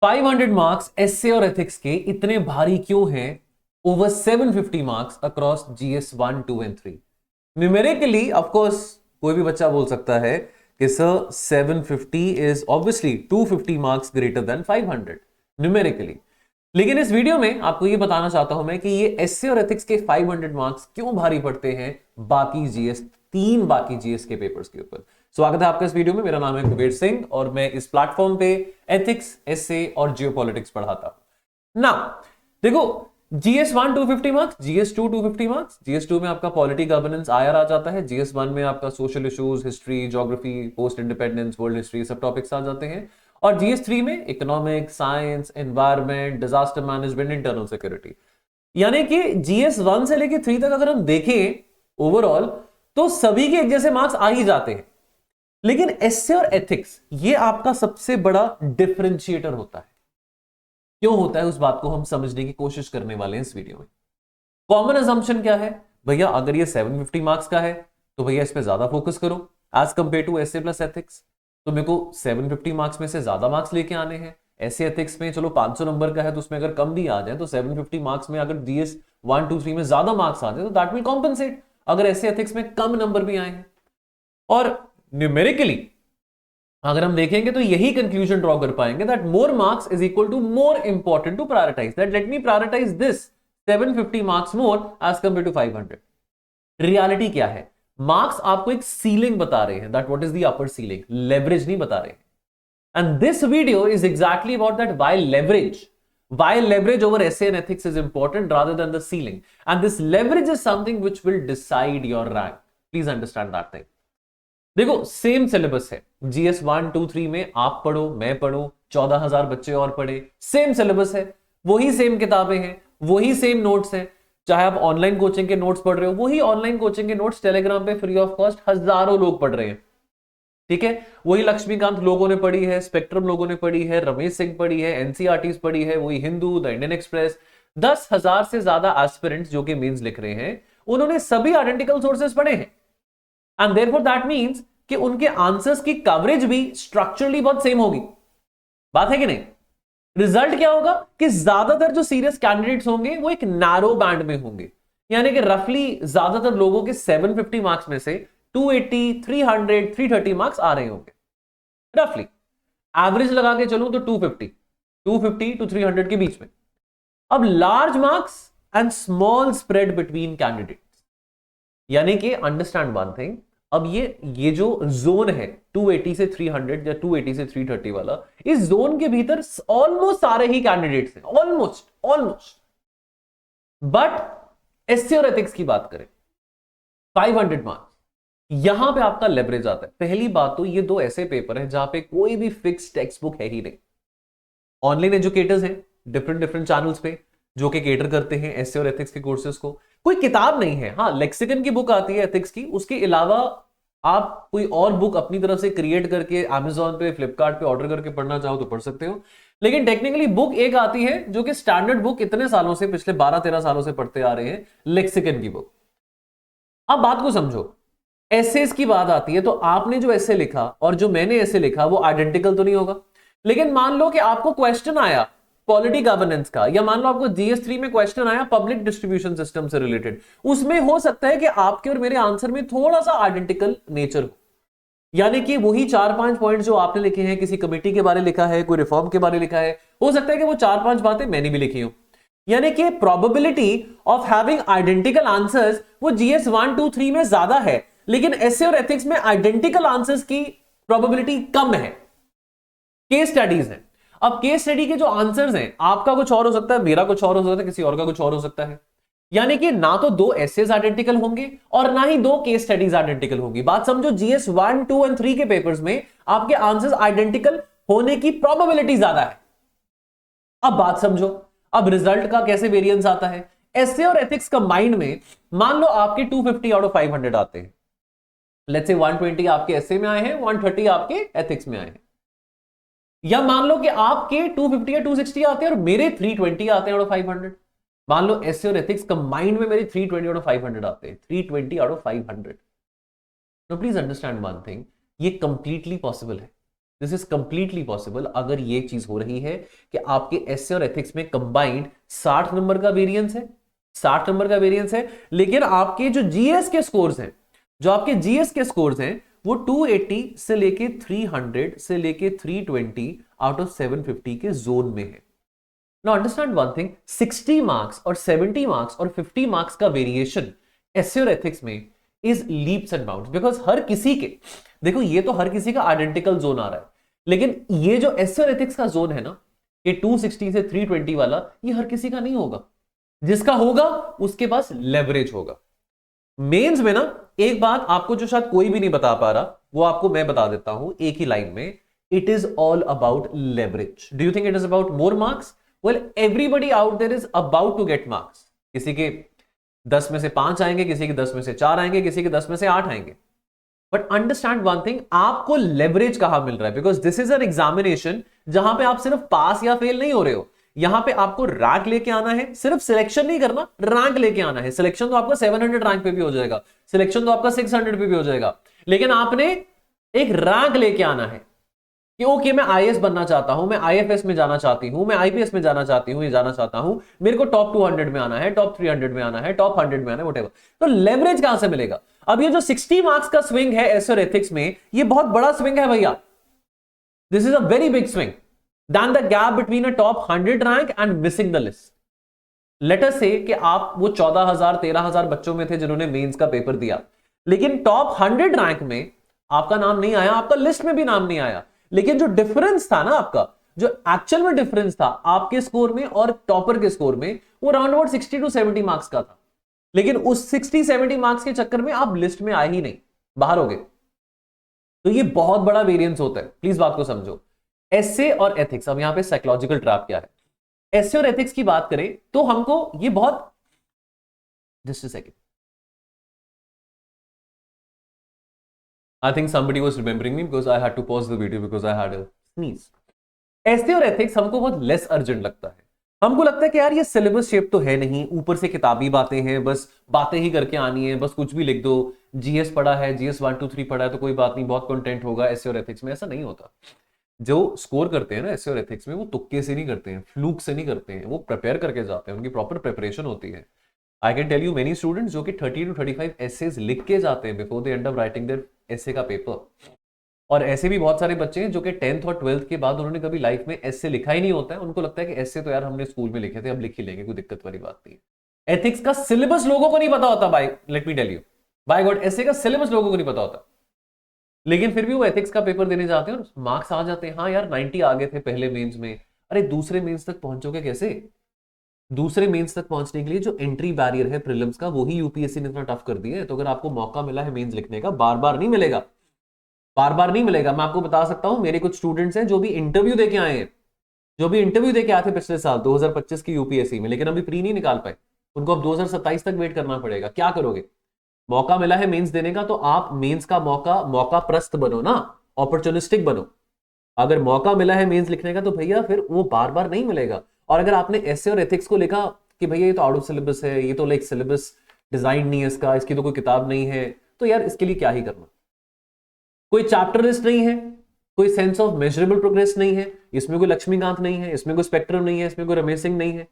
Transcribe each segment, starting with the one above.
500 marks S A और ethics के इतने भारी क्यों हैं? Over 750 marks across GS 1, 2 and 3। Numerically of course कोई भी बच्चा बोल सकता है कि sir 750 is obviously 250 marks greater than 500 numerically. लेकिन इस वीडियो में आपको यह बताना चाहता हूं मैं कि ये एसए और एथिक्स के 500 मार्क्स क्यों भारी पड़ते हैं बाकी जीएस, तीन बाकी जीएस के पेपर्स के ऊपर। स्वागत है आपका इस वीडियो में। मेरा नाम है कुबेर सिंह और मैं इस प्लेटफॉर्म पे एथिक्स, एसए और जियोपॉलिटिक्स पढ़ाता हूं ना। देखो, GS 1 250 marks, GS 2 250 marks. GS 2 में आपका पॉलिटी गवर्नेंस आयर आ जाता है, जीएस 1 में आपका social issues, history, geography, post independence, world history, सब टॉपिक्स आ जाते हैं। और जीएस 3 में economic, science, environment, disaster management, internal security. यानी कि जीएस 1 से लेकर 3 तक अगर हम देखें ओवरऑल तो सभी के एक जैसे मार्क्स आ ही जाते हैं। लेकिन एसए और एथिक्स ये आपका सबसे बड़ा डिफरेंशिएटर होता है। क्यों होता है उस बात को हम समझने की कोशिश करने वाले हैं इस वीडियो में। कॉमन अजम्पशन क्या है भैया, अगर ये 750 मार्क्स का है तो भैया इस पे ज्यादा फोकस करो as compare to SA plus ethics. तो मेरे को 750 मार्क्स में से ज्यादा मार्क्स लेके आने हैं। एसए एथिक्स में चलो 500 नंबर का है तो उसमें अगर कम भी आ जाए तो 750 मार्क्स में अगर जीएस 1 2 3 में ज्यादा मार्क्स आ जाए तो दैट विल कॉम्पनसेट अगर एसए एथिक्स में कम नंबर भी आए हैं। और न्यूमेरिकली अगर हम देखेंगे तो यही कंक्लूजन ड्रॉ कर पाएंगे that more marks is equal to more important to prioritize, that let me prioritize this 750 marks more as compare to 500। Reality क्या है? मार्क्स आपको एक सीलिंग बता रहे हैं, that what is the upper ceiling, leverage नहीं बता रहे हैं। And this video is exactly about that, why leverage over essay and ethics is important rather than the ceiling, and this leverage is something which will decide your rank. Please understand that thing. देखो, same syllabus है, GS 1 2 3 में आप पढ़ो, मैं पढ़ो, 14,000 बच्चे और पढ़े, सेम सिलेबस है, वही सेम किताबें हैं, वही सेम नोट्स हैं। चाहे आप ऑनलाइन कोचिंग के नोट्स पढ़ रहे हो, वही ऑनलाइन कोचिंग के नोट्स टेलीग्राम पे फ्री ऑफ कॉस्ट हजारों लोग पढ़ रहे हैं। ठीक है, वही लक्ष्मीकांत लोगों ने पढ़ी है, स्पेक्ट्रम लोगों ने पढ़ी है, रमेश सिंह पढ़ी है, एनसीईआरटीज पढ़ी है, वही हिंदू, द इंडियन एक्सप्रेस। 10,000 से ज्यादा एस्पिरेंट्स जो कि मेंस लिख रहे हैं, उन्होंने सभी आइडेंटिकल सोर्सेस पढ़े हैं। एंड देयरफॉर दैट मींस कि उनके आंसर्स की कवरेज भी स्ट्रक्चरली बहुत सेम होगी। बात है कि नहीं? रिजल्ट क्या होगा कि ज्यादातर जो सीरियस कैंडिडेट्स होंगे वो एक नैरो बैंड में होंगे, यानी कि रफली ज्यादातर लोगों के 750 मार्क्स में से 280, 300, 330 मार्क्स आ रहे होंगे रफली। एवरेज लगा के चलूं तो 250 टू 300 के बीच में। अब large marks and small spread between candidates, यानी कि अंडरस्टैंड वन थिंग, अब ये जो जोन है 280 से 300 या 280 से 330 वाला, इस जोन के भीतर ऑलमोस्ट सारे ही कैंडिडेट्स हैं, ऑलमोस्ट। बट एसए और एथिक्स की बात करें, 500 मार्क्स, यहां पे आपका लेवरेज आता है। पहली बात तो ये दो ऐसे पेपर हैं जहां पे कोई भी फिक्स टेक्स्ट बुक है ही नहीं। ऑनलाइन एजुकेटर्स हैं डिफरेंट चैनल्स पे जो कि केटर करते हैं एसए और एथिक्स के कोर्सेज को। कोई किताब नहीं है, हाँ लेक्सिकन की बुक आती है एथिक्स की, उसके अलावा आप कोई और बुक अपनी तरफ से क्रिएट करके अमेजॉन पे, फ्लिपकार्ट पे ऑर्डर करके पढ़ना चाहो तो पढ़ सकते हो। लेकिन टेक्निकली बुक एक आती है जो कि स्टैंडर्ड बुक इतने सालों से, पिछले 12-13 सालों से पढ़ते आ रहे हैं, लेक्सिकन की बुक। अब बात को समझो, एसेस की बात आती है तो आपने जो एसे लिखा और जो मैंने एसे लिखा वो आइडेंटिकल तो नहीं होगा। लेकिन मान लो कि आपको क्वेश्चन आया पॉलिटी गवर्नेंस का, या मान लो आपको जीएस 3 में क्वेश्चन आया पब्लिक डिस्ट्रीब्यूशन सिस्टम से रिलेटेड, उसमें हो सकता है कि आपके और मेरे आंसर में थोड़ा सा आइडेंटिकल नेचर हो, यानी कि वही 4-5 पॉइंट जो आपने लिखे हैं, किसी कमेटी के बारे लिखा है, कोई रिफॉर्म के बारे लिखा है, हो सकता है कि वो 4-5 बातें मैंने भी लिखी हो। यानी कि probability of having identical answers वो जीएस 1 2 3 में ज्यादा है, लेकिन एसए और एथिक्स में आइडेंटिकल आंसर्स की प्रोबेबिलिटी कम है। केस स्टडीज है, अब केस स्टडी के जो आंसर्स हैं, आपका कुछ और हो सकता है, मेरा कुछ और हो सकता है, किसी और का कुछ और हो सकता है। यानी कि ना तो दो एसेज आइडेंटिकल होंगे और ना ही दो केस स्टडीज आइडेंटिकल होंगी। बात समझो, जीएस 1 2 एंड 3 के पेपर्स में आपके आंसर्स आइडेंटिकल होने की प्रोबेबिलिटी ज्यादा है। अब बात समझो, अब रिजल्ट का कैसे वेरिएंस आता है। एसए और एथिक्स कंबाइंड में मान लो आपके 250 आउट ऑफ 500 आते हैं, लेट्स से 120 आपके एसए में आए हैं, 130 आपके एथिक्स में आए हैं, या मान लो कि आपके 250 या 260 आते हैं और मेरे 320 आते हैं आउट ऑफ 500। मान लो एसए और एथिक्स कंबाइंड में मेरे 320 आउट ऑफ 500 आते हैं, 320 out of 500। No please understand one thing, ये कंप्लीटली पॉसिबल है। दिस इज कंप्लीटली पॉसिबल अगर ये चीज हो रही है कि आपके एसए और एथिक्स में कंबाइंड 60 नंबर का वेरिएंस है, 60 नंबर का वेरिएंस है, लेकिन आपके जो जीएस के स्कोर्स हैं, जो आपके जीएस के स्कोर्स हैं वो 280 से लेके 300 से लेके 320 आउट ऑफ 750 के जोन में है। Now understand one thing, 60 marks और 70 मार्क्स और 50 मार्क्स का वेरिएशन एसए और एथिक्स में is leaps and bounds, because हर किसी के, देखो ये तो हर किसी का आइडेंटिकल जोन आ रहा है, लेकिन ये जो एसए और एथिक्स का जोन है ना, ये 260 से 320 वाला, ये हर किसी का नहीं होगा। जिसका होगा उसके पास लेवरेज होगा। मेंस में ना एक बात आपको जो शायद कोई भी नहीं बता पा रहा, वो आपको मैं बता देता हूं एक ही लाइन में, it is all about leverage. Do you think it is about more marks? Well, everybody out there is about to get marks. किसी के 10 में से 5 आएंगे, किसी के 10 में से 4 आएंगे, किसी के 10 में से 8 आएंगे। बट अंडरस्टैंड वन थिंग, आपको लेवरेज कहां मिल रहा है? Because this is an examination जहां पे आप सिर्फ पास या फेल नहीं हो रहे हो, यहां पे आपको रैंक लेके आना है। सिर्फ सिलेक्शन नहीं करना, रैंक लेके आना है। सिलेक्शन तो आपका 700 रैंक पे भी हो जाएगा, सिलेक्शन तो आपका 600 पे भी हो जाएगा, लेकिन आपने एक रैंक लेके आना है कि ओके मैं आईएएस बनना चाहता हूं, मैं आईएफएस में जाना चाहती हूं, मैं आईपीएस में जाना चाहती हूं, ये जाना चाहता हूं, मेरे को टॉप 200 में आना है, टॉप 300 में आना है, टॉप 100 में आना है, व्हाटएवर। तो लेवरेज कहां से मिलेगा? अब ये जो 60 मार्क्स का स्विंग है एस और एथिक्स में, ये बहुत बड़ा स्विंग है भैया। This is a very big swing than the gap between a top 100 rank and missing the list. Let us say कि आप वो 14,000 13,000 बच्चों में थे जिन्होंने मेंस का पेपर दिया, लेकिन टॉप 100 रैंक में आपका नाम नहीं आया, आपका लिस्ट में भी नाम नहीं आया, लेकिन जो डिफरेंस था ना आपका, जो एक्चुअल में डिफरेंस था आपके स्कोर में और टॉपर के स्कोर में, वो अराउंड अबाउट 60 to 70 मार्क्स का था। लेकिन उस 60-70 मार्क्स के चक्कर में आप लिस्ट में आए ही नहीं, बाहर हो गए। तो ये बहुत बड़ा वेरिएंस होता है, प्लीज बात को समझो। एसए और एथिक्स, अब यहां पे साइकोलॉजिकल ट्रैप क्या है? एसए और एथिक्स की बात करें तो हमको ये बहुत, just a second, I think somebody was remembering me because I had to pause the video because I had a sneeze. Essay और एथिक्स हमको बहुत लेस अर्जेंट लगता है। हमको लगता है कि यार ये सिलेबस शेप तो है नहीं, ऊपर से किताबी बातें हैं, बस बातें ही करके आनी है, बस कुछ भी लिख दो। जीएस पढ़ा है, जीएस 1 2 3 पढ़ा है तो कोई बात नहीं, बहुत कंटेंट होगा। एसए और एथिक्स में ऐसा नहीं होता। जो स्कोर करते हैं ना एसए और एथिक्स में, वो तुक्के से नहीं करते हैं, फ्लूक से नहीं करते हैं, वो प्रिपेयर करके जाते हैं, उनकी प्रॉपर प्रिपरेशन होती है। I can tell you many students जो कि 30 to 35 एसेज लिख के जाते हैं before the end of writing their essay का पेपर। और ऐसे भी बहुत सारे बच्चे हैं जो कि 10th और 12th के बाद उन्होंने कभी लाइफ में एसे लिखा ही नहीं होता है, उनको लगता है कि एसे तो यार हमने स्कूल में लिखे थे, अब लिख ही लेंगे, कोई दिक्कत वाली बात नहीं है। एथिक्स का सिलेबस लोगों को नहीं पता होता भाई, let me tell you, by God essay का सिलेबस लोगों को नहीं पता होता, लेकिन फिर भी वो एथिक्स का पेपर देने जाते हैं और मार्क्स आ जाते हैं। हाँ यार 90 आ गए थे पहले मेंस में, अरे दूसरे मेंस तक पहुंचोगे कैसे? दूसरे मेंस तक पहुंचने के लिए जो एंट्री बैरियर है प्रीलिम्स का, वही यूपीएससी ने इतना टफ कर दिया है। तो अगर आपको मौका मिला है मेंस लिखने का, बार बार नहीं मिलेगा, बार बार नहीं मिलेगा। मैं आपको बता सकता हूं, मेरे कुछ स्टूडेंट्स हैं जो भी इंटरव्यू देके आए हैं, जो भी इंटरव्यू देके आए थे पिछले साल 2025 की यूपीएससी में, लेकिन अभी प्री नहीं निकाल पाए, उनको अब 2027 तक वेट करना पड़ेगा। क्या करोगे? मौका मिला है मेंस देने का, तो आप मेंस का मौका प्रस्त बनो ना, अपॉर्चुनिस्टिक बनो। अगर मौका मिला है मेंस लिखने का तो भैया फिर वो बार बार नहीं मिलेगा। और अगर आपने एसए और एथिक्स को लिखा कि भैया ये तो आउट ऑफ सिलेबस है, ये तो लाइक सिलेबस डिजाइन नहीं है इसका, इसकी तो कोई किताब नहीं है, तो यार इसके लिए क्या ही करना। कोई चैप्टर लिस्ट नहीं है, कोई सेंस ऑफ मेजरेबल प्रोग्रेस नहीं है, इसमें कोई लक्ष्मीकांत नहीं है, इसमें कोई स्पेक्ट्रम नहीं है, इसमें कोई रमेश सिंह नहीं है,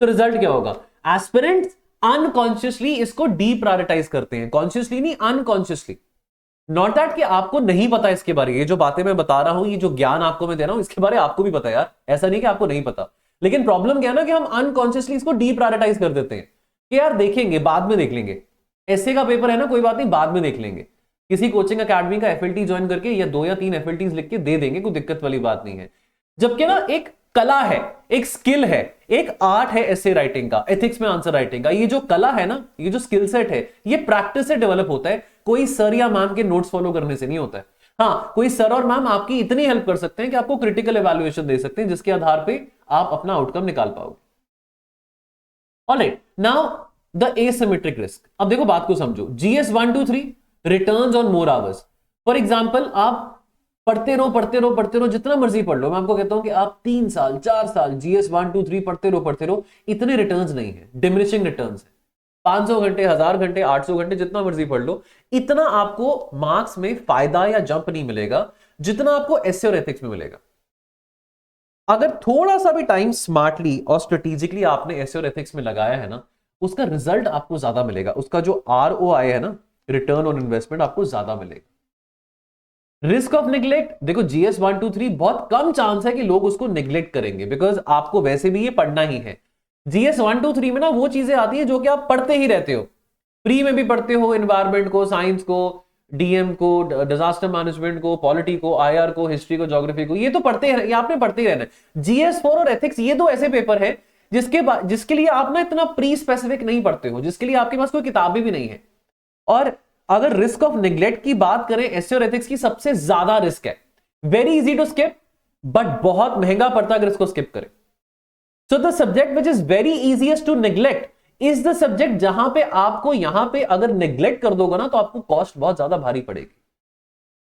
तो रिजल्ट क्या होगा? एस्पिरेंट्स अनकॉन्शियसली इसको डीप्रायोरिटाइज करते हैं, कॉन्शियसली नहीं, अनकॉन्शियसली। नॉट दैट कि आपको नहीं पता इसके बारे में, ये जो बातें मैं बता रहा हूं, ये जो ज्ञान आपको मैं दे रहा हूं, इसके बारे में आपको भी पता है यार, ऐसा नहीं कि आपको नहीं पता। लेकिन प्रॉब्लम क्या है ना कि हम अनकॉन्शियसली इसको डीप्रायोरिटाइज कर देते हैं कि यार देखेंगे, बाद में देख लेंगे, एसए का पेपर है ना, कोई बात नहीं, बाद में देख लेंगे। किसी कोचिंग अकेडमी का एफएलटी ज्वाइन करके या 2 या 3 एफएलटीज लिख के दे देंगे, कोई दिक्कत वाली बात नहीं है। जबकि ना एक कला है, एक स्किल है, एक आर्ट है एसे राइटिंग का, एथिक्स में आंसर राइटिंग का। ये जो कला है ना, ये जो स्किल सेट है, ये प्रैक्टिस से डेवलप होता है, कोई सर या मैम के नोट्स फॉलो करने से नहीं होता है। हाँ, कोई सर और मैम आपकी इतनी हेल्प कर सकते हैं कि आपको क्रिटिकल एवैल्यूएशन दे सकते हैं, जिसके आधार पे आप अपना आउटकम निकाल पाओगे। Alright, now the asymmetric risk. अब देखो बात को समझो, GS 1 2 3 returns on more hours. For example, आप पढ़ते रहो, जितना मर्जी पढ़ लो। मैं आपको कहता हूं कि आप 3 साल 4 साल जीएस 1 2 3 पढ़ते रहो, इतने रिटर्न्स नहीं है, डिमिनिशिंग रिटर्न्स है। 500 घंटे, 1000 घंटे, 800 घंटे, जितना मर्जी पढ़ लो, इतना आपको मार्क्स में फायदा या जंप नहीं मिलेगा जितना आपको एसए और एथिक्स में मिलेगा। अगर थोड़ा सा भी टाइम स्मार्टली और स्ट्रेटेजिकली आपने एसए और एथिक्स में लगाया है ना, उसका रिजल्ट आपको ज्यादा मिलेगा, उसका जो आरओआई है ना, रिटर्न ऑन इन्वेस्टमेंट, आपको ज्यादा मिलेगा। रिस्क ऑफ निग्लेक्ट, देखो जीएस 123 बहुत कम चांस है कि लोग उसको निग्लेक्ट करेंगे, बिकॉज आपको वैसे भी ये पढ़ना ही है। जीएस 123 में ना वो चीजें आती है जो कि आप पढ़ते ही रहते हो, प्री में भी पढ़ते हो, एनवायरमेंट को, साइंस को, डीएम को, डिजास्टर मैनेजमेंट को, पॉलिटी को, आईआर को, हिस्ट्री को, ज्योग्राफी को, ये तो पढ़ते ही, आपने पढ़ते ही रहना है। जीएस4 और एथिक्स ये दो ऐसे पेपर है जिसके लिए आप ना इतना प्री स्पेसिफिक नहीं पढ़ते हो, जिसके लिए आपके पास कोई किताबें भी नहीं है। और अगर रिस्क ऑफ निग्लेक्ट की बात करें, एसए और एथिक्स की सबसे ज्यादा रिस्क है। Very easy to skip, but बहुत महंगा पड़ता है अगर इसको स्किप करें। So the subject which is very easiest to neglect is the subject जहां पे आपको, यहां पे अगर नेग्लेक्ट कर दोगे ना तो आपको कॉस्ट बहुत ज्यादा भारी पड़ेगी।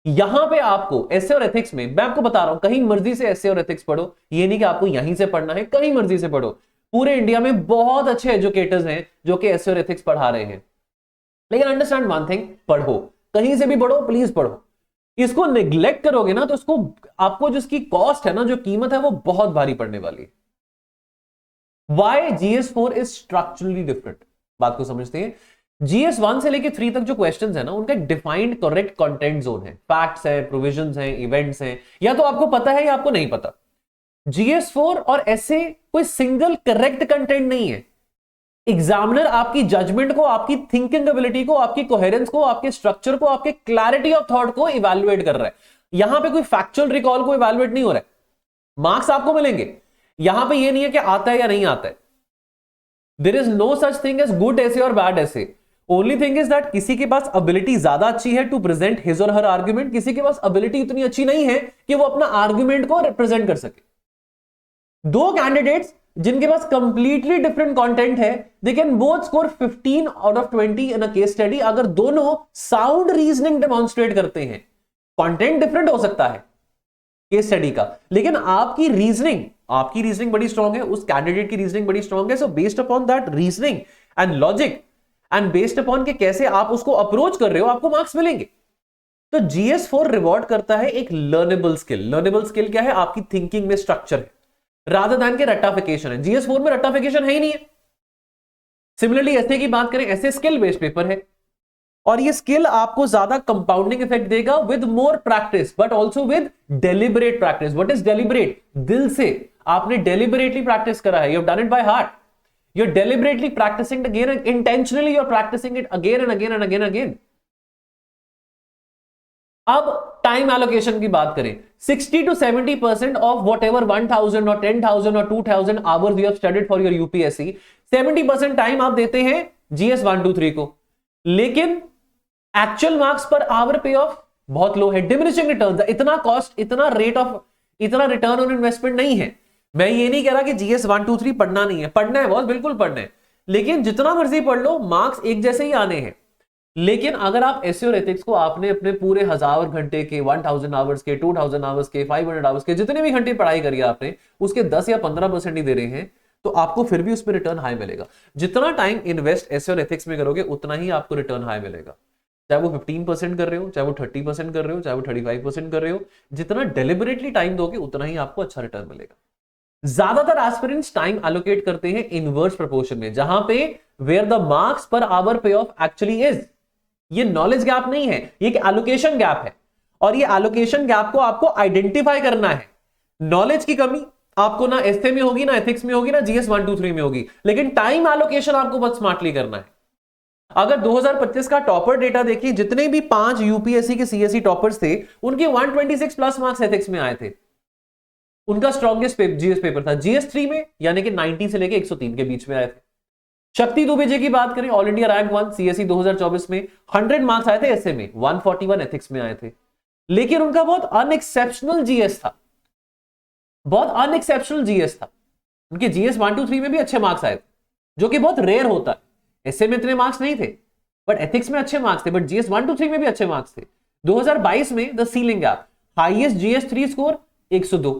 यहां पे आपको एसए और एथिक्स में, मैं आपको बता रहा हूं, कहीं मर्जी से एसए और एथिक्स पढ़ो, ये नहीं कि आपको यहीं से पढ़ना है, कहीं मर्जी से पढ़ो। पूरे इंडिया में बहुत अच्छे एजुकेटर्स हैं जो कि एसए और एथिक्स पढ़ा रहे हैं। लेकिन अंडरस्टैंड वन थिंग, पढ़ो, कहीं से भी पढ़ो, प्लीज पढ़ो। इसको नेग्लेक्ट करोगे ना तो इसको, आपको जिसकी कॉस्ट है ना, जो कीमत है, वो बहुत भारी पड़ने वाली है। Why GS4 is structurally different? बात को समझते हैं। GS1 से लेके 3 तक जो क्वेश्चंस है ना, उनका डिफाइंड करेक्ट कंटेंट जोन है, फैक्ट्स है, प्रोविजंस हैं, इवेंट्स हैं, या तो आपको पता है या आपको नहीं पता। GS4 और ऐसे कोई सिंगल करेक्ट कंटेंट नहीं है। एग्जामिनर आपकी जजमेंट को, आपकी थिंकिंग एबिलिटी को, आपकी कोहेरेंस को, आपके स्ट्रक्चर को, आपके क्लैरिटी ऑफ थॉट को इवैल्यूएट कर रहा है। यहां पे कोई फैक्चुअल रिकॉल को इवैल्यूएट नहीं हो रहा है। मार्क्स आपको मिलेंगे, यहां पे ये नहीं है कि आता है या नहीं आता है। There is no such thing as good essay और बैड ऐसे। ओनली थिंग इज दैट किसी के पास एबिलिटी ज्यादा अच्छी है टू प्रेजेंट हिज और हर आर्ग्यूमेंट, किसी के पास एबिलिटी इतनी अच्छी नहीं है कि वो अपना आर्ग्यूमेंट को रिप्रेजेंट कर सके। दो कैंडिडेट्स जिनके पास कंप्लीटली डिफरेंट कंटेंट है, they can both score 15 out of 20 in a case study, अगर दोनों साउंड रीजनिंग डेमोन्स्ट्रेट करते हैं। कंटेंट डिफरेंट हो सकता है केस स्टडी का, लेकिन आपकी रीजनिंग बड़ी स्ट्रांग है, उस कैंडिडेट की रीजनिंग बड़ी स्ट्रांग है। So based upon that reasoning and logic and based upon के कैसे आप उसको अप्रोच कर रहे हो, आपको मार्क्स मिलेंगे। तो GS4 रिवॉर्ड करता है एक लर्नेबल स्किल। लर्नेबल स्किल क्या है? आपकी थिंकिंग में स्ट्रक्चर है, रादर दैन के रट्टाफिकेशन है। GS4 में रट्टाफिकेशन है ही नहीं है। सिमिलरली ऐसे की बात करें, ऐसे स्किल बेस्ड पेपर है, और ये स्किल आपको ज्यादा कंपाउंडिंग इफेक्ट देगा with more practice, but also with deliberate practice. What is deliberate? दिल से आपने डेलिबरेटली प्रैक्टिस करा है, you have done it by heart, you are deliberately practising again, intentionally you are practising it again and again and again again. अब time allocation की बात करें, 60 to 70% of what ever 1000 और 10,000 और 2000 hours you have studied for your UPSC, 70% time आप देते हैं GS 123 को, लेकिन actual marks per hour pay of बहुत लो है। डिमिनिशिंग रिटर्न्स, इतना कॉस्ट, इतना रेट ऑफ, इतना रिटर्न ऑन इन्वेस्टमेंट नहीं है। मैं ये नहीं कह रहा कि GS 123 पढ़ना नहीं है, पढ़ना है, बहुत बिल्कुल पढ़ना है, लेकिन जितना मर्जी पढ़ लो, मार्क्स एक जैसे ही आने हैं। लेकिन अगर आप एसए और एथिक्स को आपने अपने पूरे 1000 घंटे के, 1000 आवर्स के, 2000 आवर्स के, 500 आवर्स के, जितने भी घंटे पढ़ाई करी आपने, उसके 10 या 15% ही दे रहे हैं, तो आपको फिर भी उसमें रिटर्न हाई मिलेगा। जितना टाइम इन्वेस्ट एसए और एथिक्स में करोगे, उतना ही आपको रिटर्न हाई मिलेगा। चाहे वो 15% कर रहे हो, चाहे वो 30% कर रहे हो, चाहे वो 35% कर रहे हो, जितना डेलिबरेटली टाइम दोगे उतना ही आपको अच्छा रिटर्न मिलेगा। ज्यादातर एस्पिरेंट्स टाइम एलोकेट करते हैं इनवर्स प्रोपोर्शन में, जहां पे where the marks per hour pay off actually is. ये नॉलेज गैप नहीं है, ये एक एलोकेशन गैप है, और ये एलोकेशन गैप को आपको आइडेंटिफाई करना है। नॉलेज की कमी आपको ना एसए में होगी, ना एथिक्स में होगी, ना GS 123 में होगी, लेकिन टाइम एलोकेशन आपको बहुत स्मार्टली करना है। अगर 2025 का टॉपर डेटा देखिए, जितने भी 5 यूपीएससी के सीएससी टॉपर्स थे, उनके 126 प्लस मार्क्स एथिक्स में आए थे। उनका स्ट्रॉन्गेस्ट GS पेपर था। GS3 में यानी कि 90 से लेके 103 के बीच में आए थे। शक्ति दुबे जी की बात करें, ऑल इंडिया रैंक 1 सीएससी 2024 में 100 मार्क्स आए थे एसए में, 141 एथिक्स में आए थे। लेकिन उनका बहुत अनएक्सेप्शनल GS था, बहुत अनएक्सेप्शनल GS था। उनके GS 123 में भी अच्छे मार्क्स आए थे, जो कि बहुत रेयर होता है। एसए में इतने मार्क्स नहीं थे, बट एथिक्स में अच्छे मार्क्स थे, बट GS 123 में भी अच्छे मार्क्स थे। 2022 में the ceiling gap, highest GS3 score 102,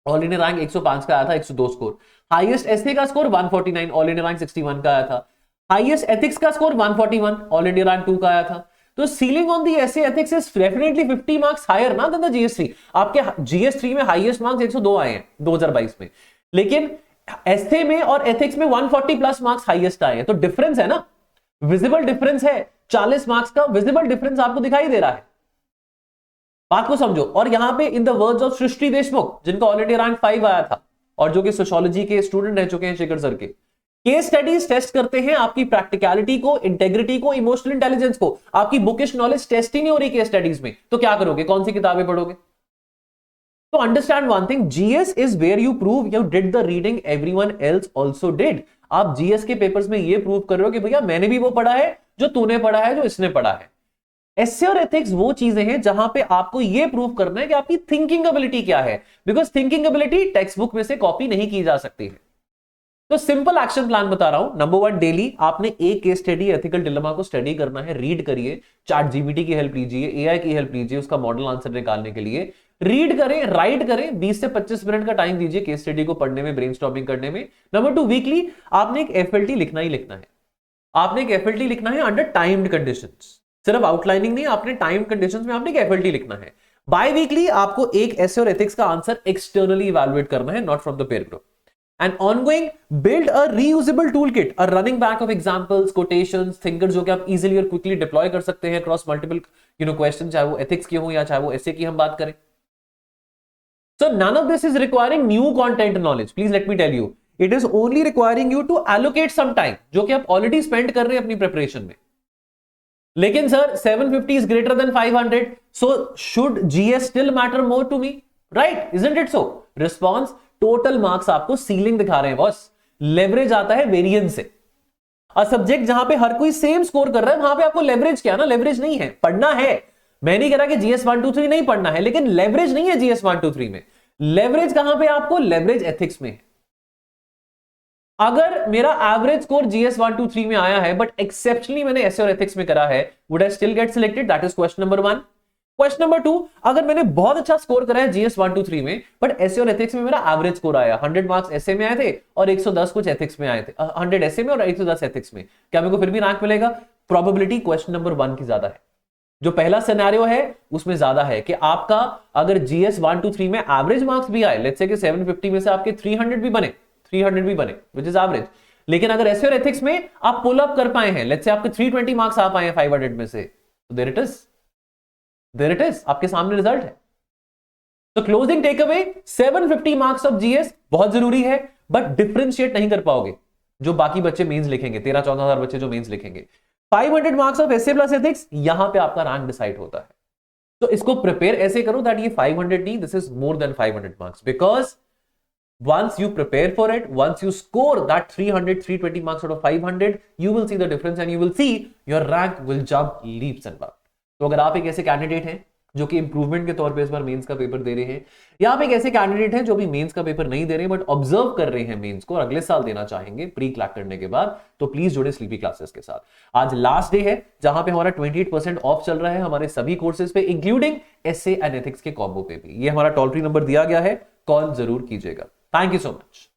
all India rank 105 का आया था, 102 स्कोर। हाईएस्ट एसए का स्कोर 149, ऑल इंडिया रैंक 61 का आया था। हाईएस्ट एथिक्स का स्कोर 141, ऑल इंडिया रैंक 2 का आया था। तो ceiling on the essay ethics is definitely 50 marks higher ना देन द जीएस3। आपके जीएस3 में हाईएस्ट मार्क्स 102 आए हैं 2022 में, लेकिन एसए में और एथिक्स में 140 प्लस मार्क्स हाईएस्ट आए हैं। तो डिफरेंस है ना, विजिबल डिफरेंस है, 40 मार्क्स का विजिबल डिफरेंस आपको दिखाई दे रहा है। बात को समझो। और यहां पे इन द वर्ड्स ऑफ सृष्टि देशमुख, जिनका ऑलरेडी रैंक 5 आया था और जो कि सोशियोलॉजी के स्टूडेंट रह चुके हैं शेखर सर के, केस स्टडीज टेस्ट करते हैं आपकी प्रैक्टिकलिटी को, इंटेग्रिटी को, इमोशनल इंटेलिजेंस को। आपकी बुकिश नॉलेज टेस्ट ही नहीं हो रही केस स्टडीज में, तो क्या करोगे, कौन सी किताबें पढ़ोगे? तो understand one thing, GS is where you prove you did the reading everyone else also did. आप जीएस के पेपर्स में ये प्रूव कर रहे हो कि भैया मैंने भी वो पढ़ा है जो तूने पढ़ा है, जो इसने पढ़ा है। एसए और एथिक्स वो चीजें हैं जहां पे आपको ये प्रूव करना है कि आपकी थिंकिंग एबिलिटी क्या है, because thinking ability text book में से कॉपी नहीं की जा सकती है। तो सिंपल एक्शन प्लान बता रहा हूं। नंबर 1, डेली आपने एक केस स्टडी एथिकल डिलेमा को स्टडी करना है, रीड करिए, चैट जीपीटी की हेल्प लीजिए, एआई की हेल्प लीजिए उसका मॉडल आंसर निकालने के लिए। रीड करें, राइट करें, 20 से 25 मिनट का टाइम दीजिए केस स्टडी को पढ़ने में, ब्रेनस्टॉर्मिंग करने में। नंबर 2, वीकली आपने एक एफएलटी लिखना ही लिखना है। आपने एक एफएलटी लिखना है अंडर टाइम्ड कंडीशंस, सिर्फ आउटलाइनिंग नहीं, आपने टाइम कंडीशंस में आपने एक एफएलटी लिखना है। बाय वीकली आपको एक एसए और एथिक्स का आंसर एक्सटर्नली इवैल्यूएट करना है, not from the pair group. And ongoing build a reusable toolkit, a running back of examples, quotations, thinkers जो कि आप इजीली और क्विकली डिप्लॉय कर सकते हैं क्रॉस मल्टीपल क्वेश्चन, चाहे वो एथिक्स के हो या चाहे वो एसए की हम बात करें। So none of this is requiring new content knowledge. Please let me tell you, it is only requiring you to allocate some time, जो कि आप ऑलरेडी स्पेंड कर रहे हैं अपनी प्रिपरेशन में। लेकिन sir 750 is greater than 500, so should GS still matter more to me? Right? Isn't it so? Response, total marks आपको सीलिंग दिखा रहे हैं बॉस, लेवरेज आता है वेरिएंस से। और सब्जेक्ट जहां पे हर कोई सेम स्कोर कर रहा है वहां पे आपको लेवरेज क्या ना, लेवरेज नहीं है, पढ़ना है। मैं नहीं कह रहा कि जीएस 1 2 3 नहीं पढ़ना है, लेकिन लेवरेज नहीं है जीएस 1 2 3 में। लेवरेज कहां पे आपको, लेवरेज एथिक्स में है। अगर मेरा एवरेज स्कोर जीएस 1 2 3 में आया है बट एक्सेप्शनली मैंने एसए और एथिक्स में करा है, would I still get selected? That is question number 1। Question number 2, अगर मैंने बहुत अच्छा स्कोर करा है जीएस 1 2 3 में बट एसए और एथिक्स में मेरा एवरेज स्कोर आया, 100 मार्क्स एसए में आए थे और 110 कुछ एथिक्स में आए थे, 100 एसए में और 110 एथिक्स में, क्या मेरे को फिर भी रैंक मिलेगा? प्रोबेबिलिटी क्वेश्चन नंबर 1 की ज्यादा है। जो पहला सिनेरियो है उसमें ज्यादा है कि आपका अगर जीएस 1 2 3 में एवरेज मार्क्स भी आए, लेट्स से कि 750 में से आपके 300 भी बने, विच इज एवरेज, लेकिन अगर एसए और एथिक्स में आप पुल अप कर पाए हैं, लेट्स से आपके 320 मार्क्स आ पाए हैं 500 में से, तो देयर इट इज, आपके सामने रिजल्ट है। तो closing takeaway, 750 marks of GS बहुत जरूरी है, बट डिफरेंशिएट नहीं कर पाओगे जो बाकी बच्चे मेंस लिखेंगे, 13-14 बच्चे जो मेंस लिखेंगे। 500 marks of essay plus ethics, यहां पे आपका रैंक डिसाइड होता है। तो इसको प्रिपेयर ऐसे करो दैट ये 500 नहीं, this is more than 500 marks, because once you prepare for it, once you score that 300-320 marks out of 500, you will see the difference and you will see your rank will jump leaps and bounds. तो अगर आप एक ऐसे candidate हैं जो कि improvement के तौर पे इस बार मेंस का पेपर दे रहे हैं, या आप एक ऐसे कैंडिडेट हैं जो भी मेंस का पेपर नहीं दे रहे बट ऑब्जर्व कर रहे हैं मेंस को और अगले साल देना चाहेंगे प्री क्लैक करने के बाद, तो प्लीज जुड़े स्लीपी क्लासेस के साथ। आज लास्ट डे है जहां पे हमारा 28% ऑफ चल रहा है हमारे सभी कोर्सेज पे, इंक्लूडिंग एसए एंड एथिक्स के कॉम्बो पे भी। ये हमारा टोल फ्री नंबर दिया गया है, कॉल जरूर कीजिएगा। Thank you so much.